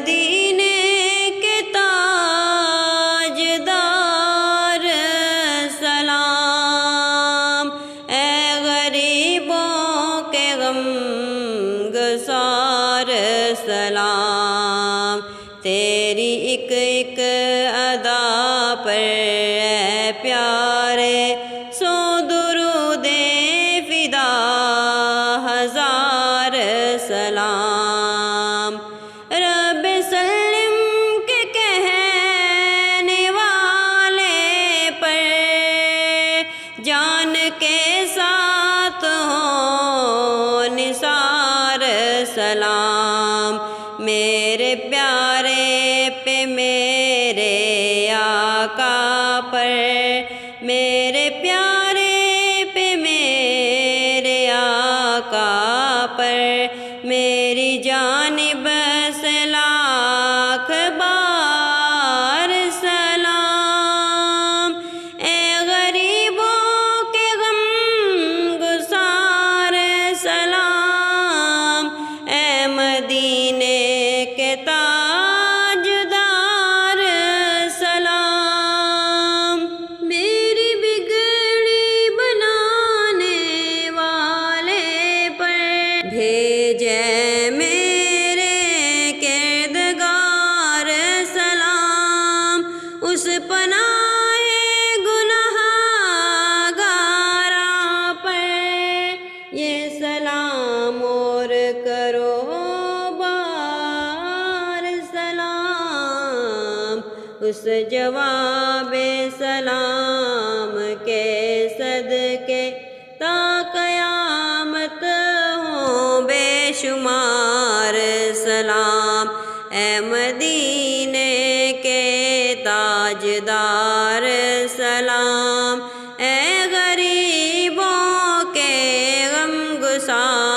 مدینے کے تاجدار سلام، اے غریبوں کے غم گسار سلام، تیری ایک ایک ادا پر اے پیارے سو درود فدا ہزار سلام۔ رب سلم کے کہنے والے پر جان کے ساتھ ہو نثار سلام، میرے پیارے پہ میرے آقا پر، میرے پیارے پہ میرے آقا پر میری جانب سے لاکھ بار سلام، اے غریبوں کے غم گسار سلام، اے مدینے کے تاجدار سلام، میری بگڑی بنانے والے پر بھیجے میرے کردگار سلام، اس پناہ گنہگارا پر یہ سلام اور کرو بار سلام، اس جواب سلام کے صدقے تا قیامت ہو بے شمار سلام، اے مدینے کے تاجدار سلام، اے غریبوں کے غم گسار